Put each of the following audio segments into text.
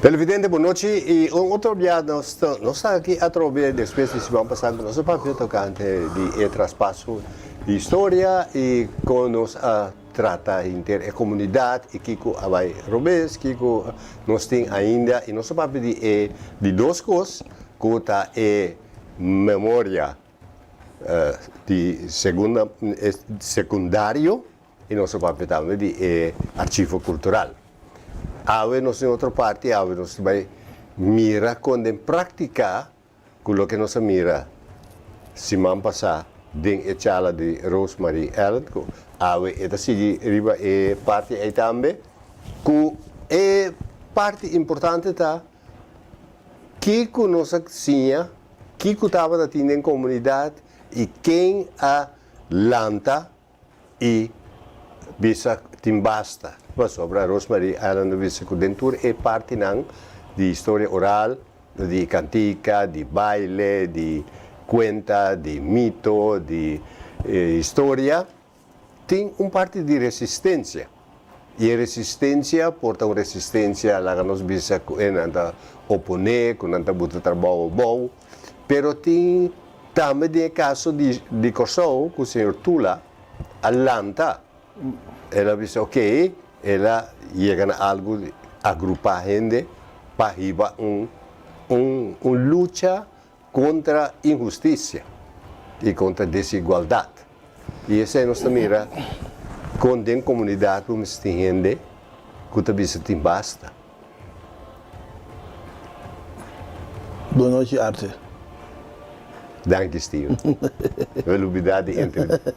Televidente, boa noite. E outro dia nós estamos aqui a través depois de semana passada, nós papel tocante de traspasso de história e com nós a trata inter a comunidade e que vai robes, que nós tem ainda e nosso papel de duas coisas, que tá memória de secundário e nosso papel também de arquivo cultural. Ave nós em outra parte, ave nós vai mira quando em praticar aquilo que nós mira semana passada dentro da sala de Rosemary Ellen, ave esta sigue riba e parte aí também, que é parte importante tá que nós tinha, que estava da tinha em comunidade e quem a lanta e bisa timbasta. Sobre a Rosemary Ellen visse que dentro é parte de história oral, de cantica, de baile, de cuenta, de mito, de história, tem parte de resistência. E a resistência porta uma resistência lá que nós visse que não oponer, que não botar trabalho bom, pero tem também o caso de Kosovo, que o senhor Tula, Atlanta, ela disse, ok, ela chega a algo, agrupar gente para riba luta contra a injustiça e contra a desigualdade. E essa é a nossa mira, quando em comunidade, vamos ter gente que também se tem basta. Boa noite, Arthur. Dank Steven. Wel oblidar de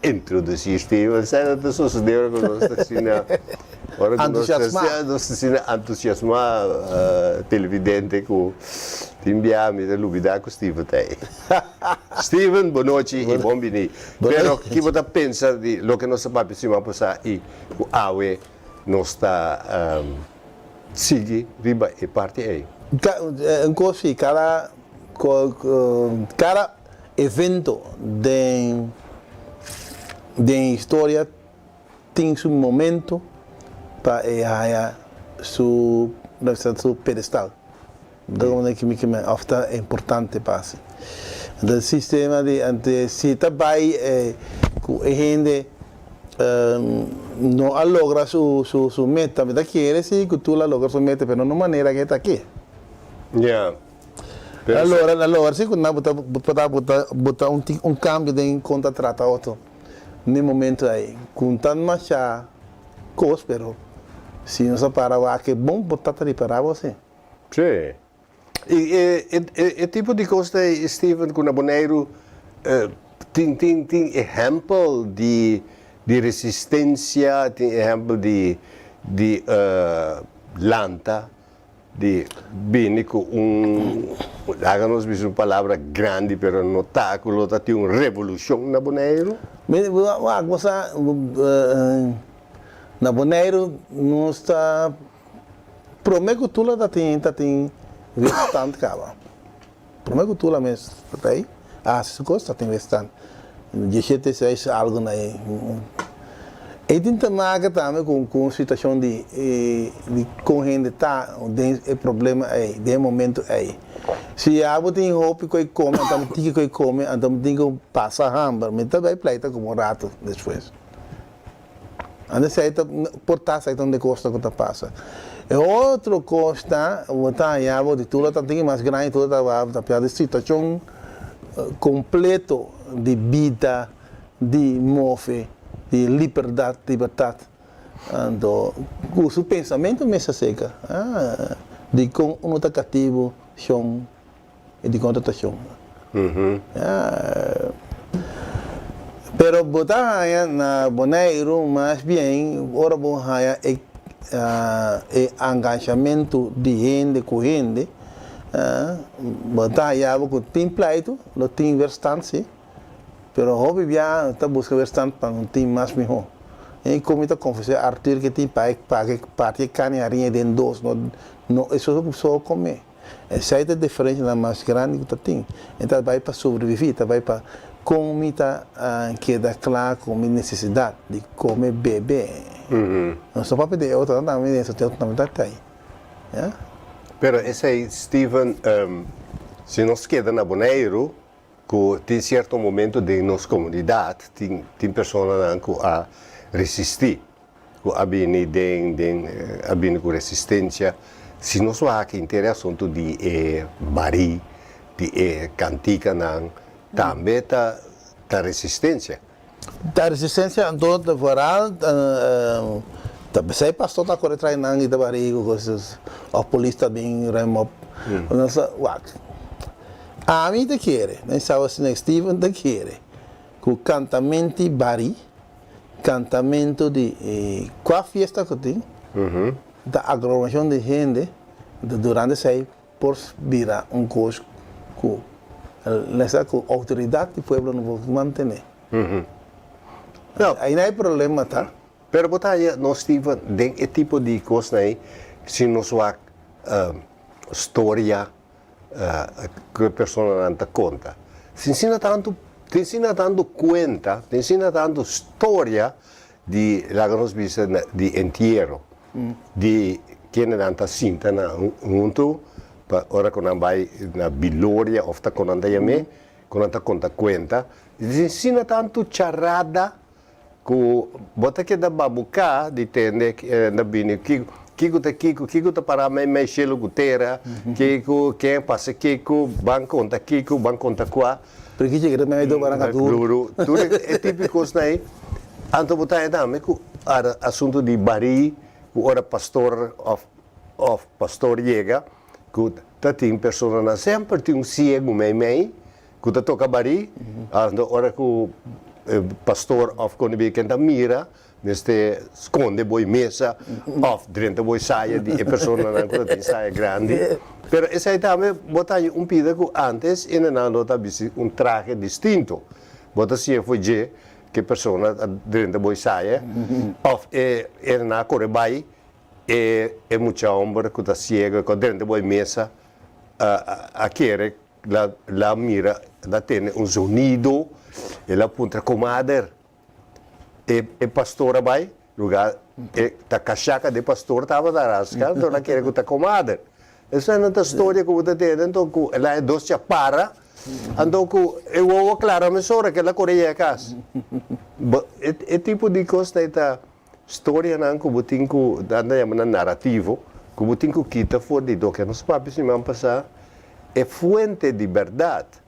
introduzir Steven. Zijn dat zo snel que nós entusiasmar televidente com timbiami de lubida com Steven tem. Steven, boa noite e bom bem. Pero que você pensa de lo que nós papi cima passar e o awe nós está sigue riba e parte aí. Encontro cada evento de história tem seu momento para su pedestal. Então, é que é ofta importante para si. O sistema de se trabalha com a gente não logra sua meta, mas quer dizer que tu logra sua meta, mas não de maneira que está aqui. Yeah. Allora, se non botar cambio de conta trata outro, no momento aí, com tanto mais coisa, pero se não se para lá que bom botar reparar você. Sim. E tipo de coisa, Steven, com o Boneiro, tem exemplo de resistência, tem exemplo de lanta, de bem com háganos uma palavra grande, pero notáculo, tem uma revolução na Boneiro. Mas na Boneiro não está prometo que tu lá tem bastante cava. Prometo que tu lá mesmo está aí. Se gosta tem bastante. De jeito se é algo aí. E tem também com a situação de com gente tá o problema aí, de momento aí. Se algo tem roupa que come, então tem que come, então tem que passar ramba, mas também pleita como um rato depois. Anda certo, portar certo onde costa que passa. E outro costa, botar aí de tudo tá tem mais grande, tudo tá piada situação completo de vida, de mofe, de liberdade. Então, o seu pensamento me seca. De com um cativo, chão e de contratação. Pero botar na Boneiro, mais bem, ora bom é engajamento de gente com gente. Botar aí com tem pleito, não tem verstante. Pero hobby já está buscando bastante para um time mais melhor. E como está confessando, Arthur que tem parte canearinha dentro dos, não é só comer. Essa é a diferença na mais grande que tem. Então vai para sobreviver, vai para comida que dá claro como necessidade de comer beber. Não só para pedir outra também, só tem outra também tá aí. Pero esse aí, Steven, se nós queda na Bonaire, que tem certo momento de nossa comunidade, tem pessoas que a resistir, que a bem com resistência. Se nós há que interesse de bari, de cantica, também tá resistência. Da resistência então da varal também sei pastor tá corre treinando e da barriga coisas a polícia bem remo nossa what a mim te quer nem sabe se Steven te quer com cantamento bari cantamento de qual festa que tem da aglomeração de gente durante sei por virar coisa com essa autoridade do povo não vou manter. Não, aí não é problema, tá? Pero botar nós tive esse tipo de coisa aí, se nós há história que a pessoa não conta. Se ensina tanto conta, te ensina tanto história de lá que nós vimos de entierro, de quem não sinta junto, ora quando vai na Bilória, ou quando anda me, quando anda conta, te ensina tanto charada que bota que da babuca de tende na bini Kiko tá para mais chelo gutera, Kiko quem passa Kiko banco conta qua. Porque chega também do baranga duro. Tudo é típico isso aí. Anto botar também que assunto de bari, que ora pastor of pastor chega, que tá tem pessoa sempre tem cego meio que tá toca bari, ora que pastor of quando vem quem tá mira, neste esconde boi mesa, of dentro boi saia de pessoa não tem saia grande. Pero esse aí também botar pida que antes ainda não tá traje distinto. Bota se foi que pessoa dentro boi saia, of era na corebai muita homem que tá cego, que dentro boi mesa, a querer la mira, la tem sonido, ela apunta comadre. E pastora vai, lugar, a cachaca de pastor estava da rasca, então ela quer que tá comadre. Essa é a história que você tem, então ela é doce para, então eu vou claro a mesura que ela correia a casa. É tipo de coisa da história não que você tem que dar na narrativo, que você tem que quitar fora de do que nos papéis se vão passar, é fonte de verdade.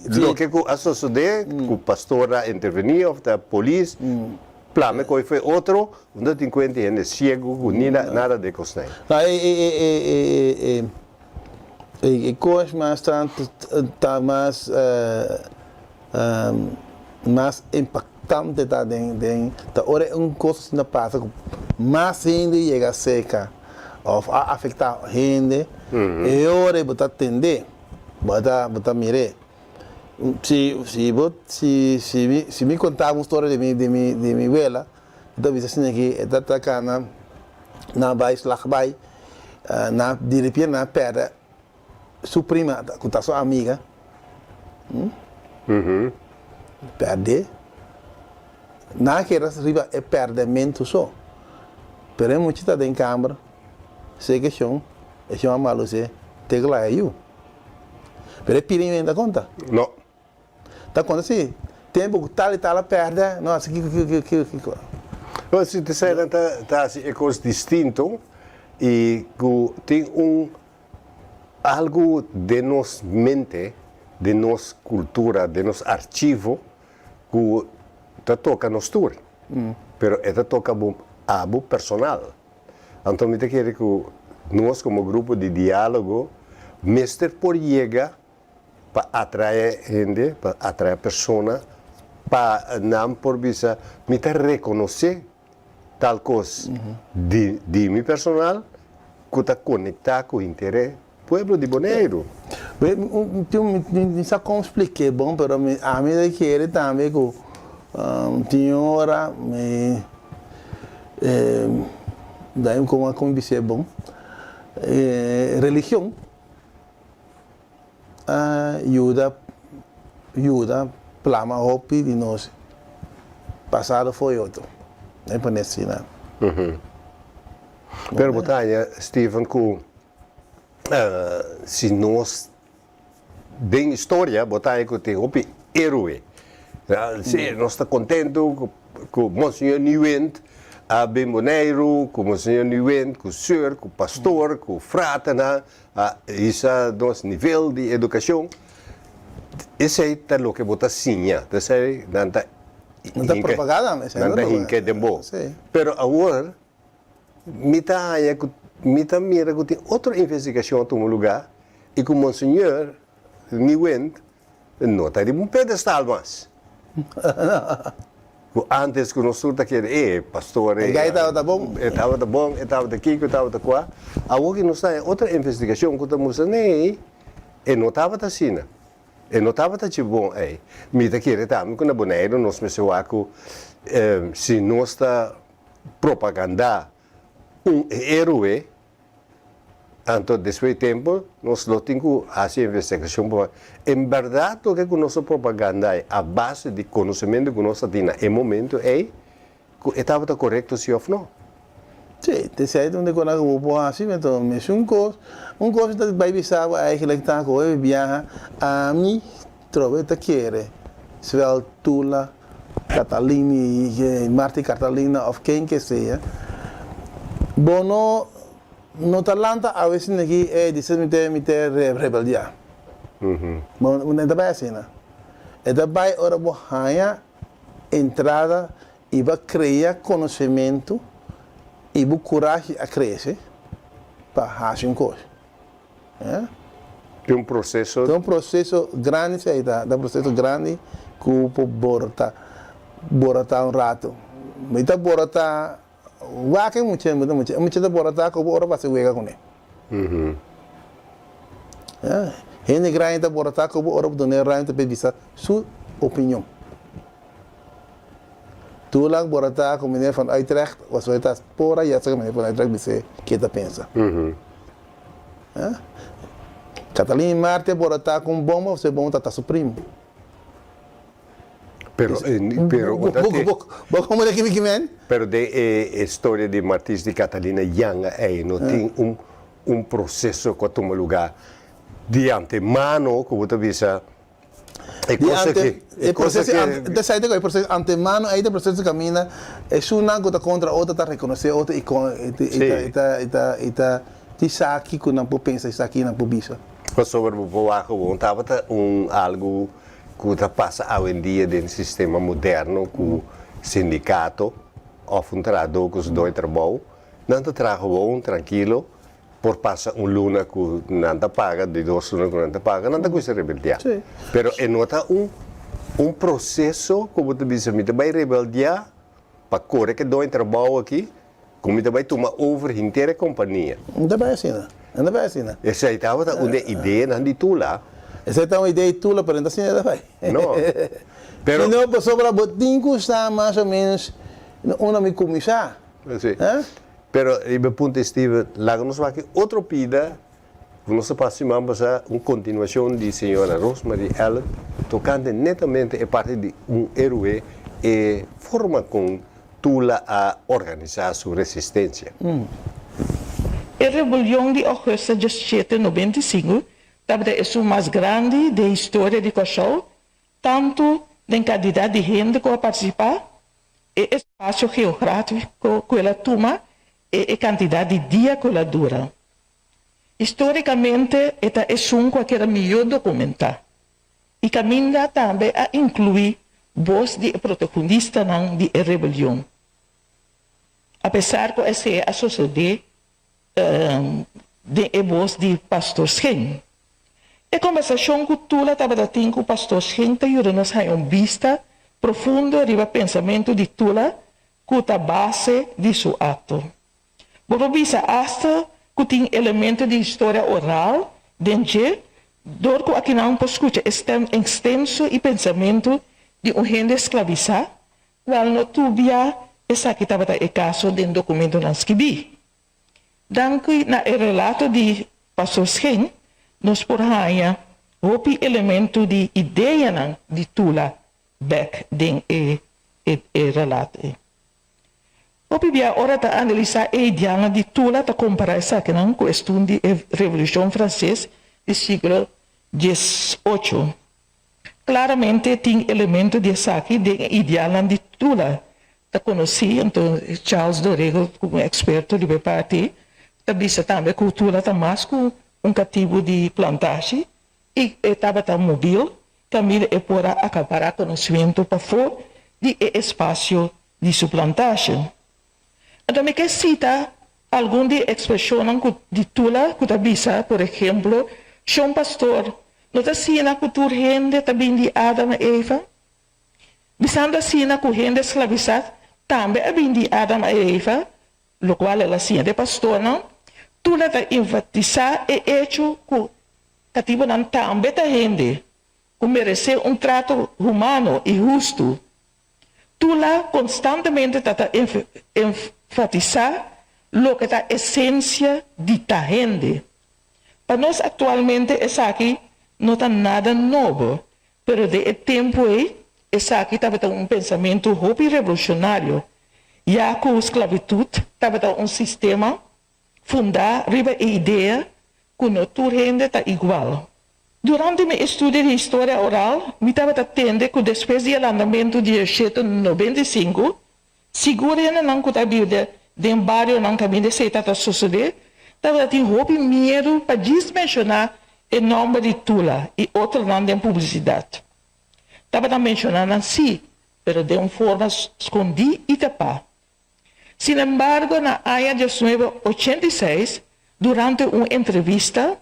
Lo que a suceder, que o pastor intervenia, a polícia, plame que foi outro, onde tem conta é cego, nada de coisa. E coisa mais tá mais impactante tá ora coisa na passa, mais gente chega seca, a afetar gente, e ora botar atender, botar mirar. Se me contar uma história de minha abuela, então você assim que está cá na base lá vai na de repente na perda sua prima que está sua amiga, perde, naquela riba é perdimento só, pero muito está em câmara, sei que chão, é chão malo se tem que lá é eu, pero é pirinho ainda conta? Não. Tá quando assim, tempo que tal e tal perde, nossa, que se te sai tá assim é coisa distinto e que tem algo de nos mente, de nos cultura, de nos arquivo que te toca nos tour, pero te toca algo personal. Então me te quero que nós como grupo de diálogo, mestre por llegar para atrair gente, para atrair pessoas, para não por visa, me te reconhecer tal coisa de mi personal, que está conectado com o interesse do povo de Bonaire. Não sei como explicar, bom, mas a mim que ele também que tinha hora, daí como dizer bom, religião. Ajuda, plama hopi de nós. Passado foi outro. Nem parece assim, né? Pero botar, Steven, que se nós bem história botar que tem o herói. Se nós está contente com o Monsenhor Nieuwend, a Bemboneiro, com o Monsenhor Nieuwend, com o senhor, com o pastor, com o frate, isso é nosso nível de educação. Esse é o que botar sinha, esse é não está propaganda, mas não está de bom. Pero agora, mira que tem outra investigação no lugar e que o Monsenhor Nieuwend não está de um pedestal mais. Antes que nós estávamos aqui, pastor, estava bom, estava daqui, estava da lá. Agora que nós está outra investigação que estamos e não estava assim. E não estava tão bom. Me está querendo também que na boneira nós me se nós está propaganda herói, então depois de tempo nós não temos que fazer investigação. Em verdade, o que a nossa propaganda é a base de conhecimento que nós temos no momento estava correto sim ou não? Sim, decide onde quando eu vou assim, então mas um coisa que vai visar é que está com ele viaja a mim trove te quer se vai Tula, Catalini, Marti Catalina ou quem que seja. Bono no Talanta a vezes aqui é dizer me ter rebeldia. Bom, não é bem assim, né? É bem ora boa entrada e vai criar conhecimento e a coragem a crescer para fazer uma coisa. Tem um processo grande, um processo grande que o povo borota um rato. Mas está borota, vai que muito da borota que o povo vai se ver com ele. Gente grande está borota que o povo vai donar grande para dizer sua opinião. Tu lang borata com menino van Utrecht, was vai estar por aí, essa menino van Utrecht dizer que está pensa. Catalina Marte borata com bomba, você bom tá supremo. Pero como é que men? Pero de história de Martins de Catalina Yanga não tem um processo que toma lugar de antemano, como tu visa. O processo antemano, aí o processo caminha, é uma coisa contra outra, está reconhecer outra e está aqui que não pode pensar, está aqui não pode pensar. Sobre o povo, estava algo que passa hoje em dia dentro do sistema moderno, com o sindicato, ou um trabalhador que os dois trabalham, não trabalham tranquilo, por passar luna que não paga, de 2 lunas que não paga, não coisa rebeldia. Mas é nota processo, como tu disse, me vai rebeldia para correr que dois trabalho aqui, como vai tomar over a inteira companhia. Não é assim, não é assim. Essa aí estava uma ideia não de tu lá. Essa é uma ideia de tu lá, mas não é assim, não. Pero não passou para botinho custa mais ou menos uma me começar. Pero e meu ponto estive lá nós vai que outro pida nós passamos a uma continuação de senhora Rosemary Ellen tocando netamente a parte de herói e forma com Tula a organizar sua resistência. A rebelião de agosto de 1795 é o mais grande da história de Cachau, tanto em quantidade de gente que participa, e espaço geográfico que ela toma, e a quantidade de dias que ela dura. Historicamente, esta é que era melhor documentar. E caminha também a incluir voz de protagonista da rebelião. Apesar que essa é a sociedade de voz de pastor Schenk. A conversação que tu estava tendo com o pastor Schenk está nos uma vista profunda do pensamento de Tula que é a base de seu ato. Vou visa hasta que tem elementos de história oral, dentro do que aqui não pode escutar extenso e pensamento de gente escravizada, qual não tuvia essa que estava o caso do documento não escrevi. Danke na relato de pastor Schenk, nos porraia outro elemento de ideia de Tula back den relato. Hopi bia ora ta analisar e dianga di tula ta comparar essa que não questão de Revolução Francesa do século XVIII. Claramente tem elemento de essa aqui de ideal de tula. Ta conheci então Charles Dorego como experto de parte, ta bisa também cultura ta mais com cativo de plantagem e estava ta móvel, também é para acabar conhecimento para fora de espaço de sua plantagem. Então, me quer citar alguma de expressão de tula que ta bisa, por exemplo, João Pastor, não ta sina cultura gente também de Adam e Eva, bisanda sina com gente escravizada, também é bem de Adam e Eva, lo qual ela sina de pastor, não? Tula ta enfatizar e hecho que cativo não também ta gente, que merece trato humano e justo. Tula constantemente ta enfatizar lo que é a essência de ta gente. Para nós atualmente essa aqui não está nada novo, pero de tempo essa aqui estava pensamento hopi revolucionário, já que a esclavitud estava sistema fundar riba a ideia que não toda gente está igual. Durante meu estudo de história oral, me estava atendendo que depois do andamento de 1795, segura não que a vida de um barrio não caminho se está suceder, estava tendo medo para desmencionar o nome de Tula e outro nome de publicidade. Estava mencionando assim, mas de uma forma escondida e tapada. Sin embargo, na área de 1986, durante uma entrevista,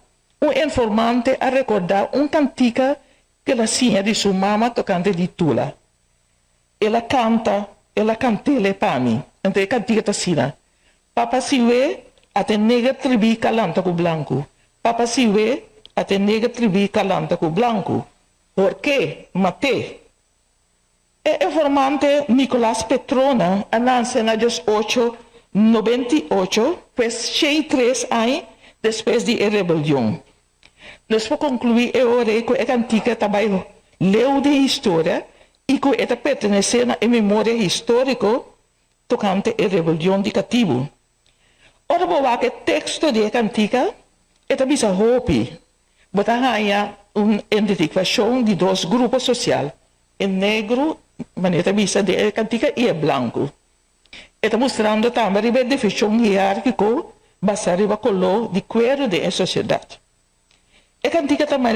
informante a recordar cantica que ela tinha de sua mama tocando de Tula. Ela cantele para mim. Então, a cantica está assim, Papa Siwe, até nega tribi calanta com branco. Papa Siwe, até nega tribi calanta com branco. Por quê? Mate. O informante Nicolás Petrona, anunció na 1898, pues 3 anos depois da rebelião. Nós podemos concluir que a cantica também leu de história e que ela pertence à memória histórica tocante a rebelião de cativo. Ora, vou ver que o texto de cantica é também hopi. Botamos uma identificação de dois grupos sociais, o negro, maneira vista de cantica, e o branco. Está mostrando também a definição hierárquica baseada no color de cuero da sociedade. A cantica também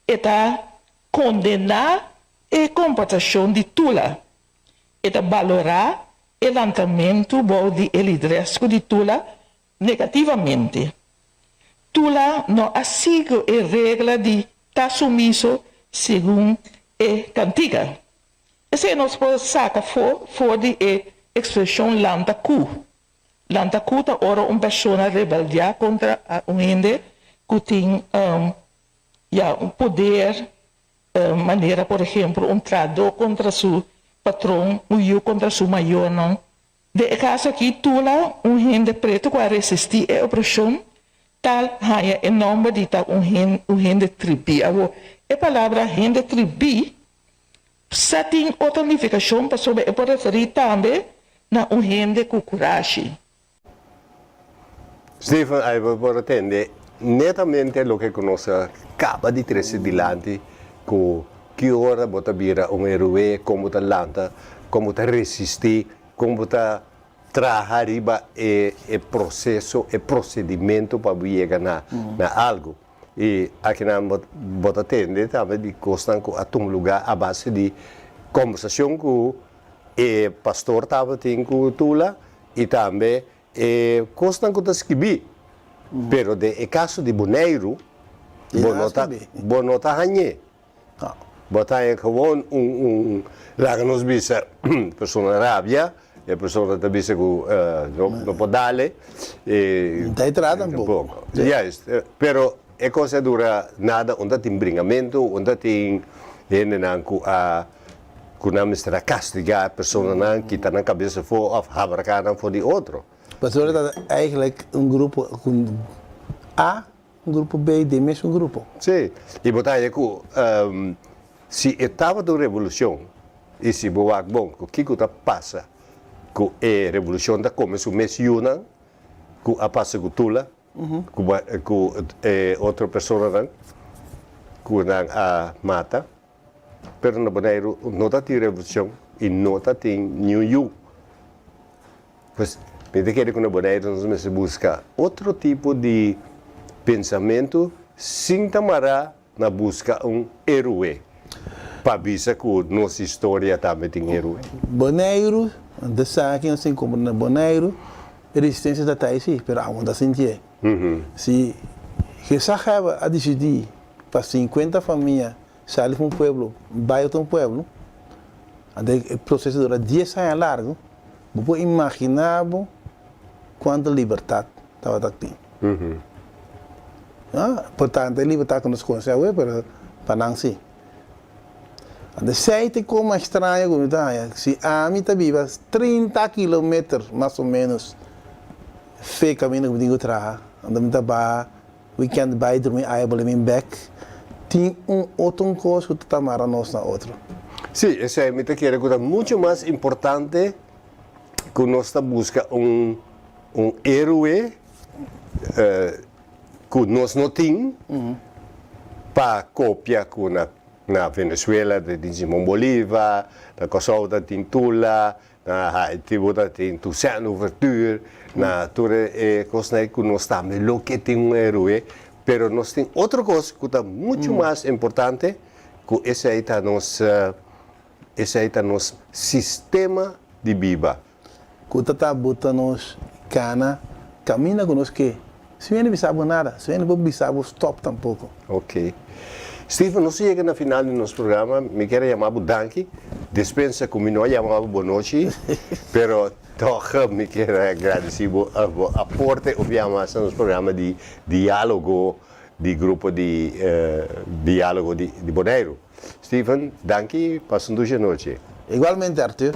está condenar a comportação de Tula, está valorar o lançamento de liderazgo de Tula negativamente. Tula não sigue a regra de estar sumiso segundo a cantica. Esse nós podemos sacar fora de expressão lantaku. Lantaku é ora uma pessoa rebelde contra um gente que tem poder, maneira, por exemplo, trado contra seu patrão, contra seu maior, não. De caso aqui, Tula, gente preto que resistir à opressão, tal haya o nome de gente tribi. A palavra gente tribi só tem outra unificação para referir também na gente com coragem. Stefan, aí vou atender netamente o que nós acaba de trazer dilante, que ora bota vira herói, como está lanta, como está resistir, como está trabalhar riba o processo, o procedimento para chegar na algo. E aqui na bota atender também de constam a um lugar a base de conversação com o pastor estava tendo com Tula e também constam com escrever. Pero de caso de Boneiro, bonota hanhe. Bota é gewoon lá que nos visa pessoa rábia, e a pessoa da visa que não pode dar. Está entrada um pouco. Yes, pero é coisa dura nada, onde tem bringamento, onde tem nenanku a kunam estar castigar a pessoa não que está na cabeça for of habrakan for de outro. Mas agora é eigenlijk grupo A, grupo B, D, mesmo grupo. Sim, e botar aí que se estava da revolução e se boa bom, o que está passa que a revolução da começou mês Yunan, que a passa com Tula, que outra pessoa que a mata, pero na Bonaire não tem revolução e não tem New York. Pois, me quero que na Bonaire nós busca outro tipo de pensamento, sem tamara na busca herói. Para avisar que nossa história também tem herói. Bonaire, de saque assim como na Bonaire, resistência da Taisi, pero aonde da sentir. Se que sacava a decidir para 50 famílias sair de um pueblo, vai para um pueblo, o processo dura 10 anos largo, você pode imaginar quanta liberdade estava aqui. Portanto, a liberdade que nós conhecemos, para não ser. Se tem como estranho, se a mim está viva 30 km mais ou menos, fez caminho que eu trago, andamos a weekend vai dormir, aí vou levar back, tem outro coisa que está mara nós na outra. Sim, isso é muito que é muito mais importante que nós buscamos herói que nós não temos para copiar na Venezuela de Simão Bolívar, na Kosovo da Tula, na Haiti da Toussaint Louverture, na toda coisa que nós estamos melhor que tem herói, pero nós temos outra coisa que é muito mais importante, que esse aí está nosso sistema de vida. Que está botando cana, caminha conosco que se não sabe nada, se não sabe stop tampouco. Ok. Stephen, nós chegamos na final do nosso programa, me quero chamar Danke, dispensa como não chamava boa noite, pero toch me quero agradecer o aporte obviamente no programa de diálogo, de grupo de diálogo de Bonaire. Stephen, danke, passe uma boa noite. Igualmente, Arthur.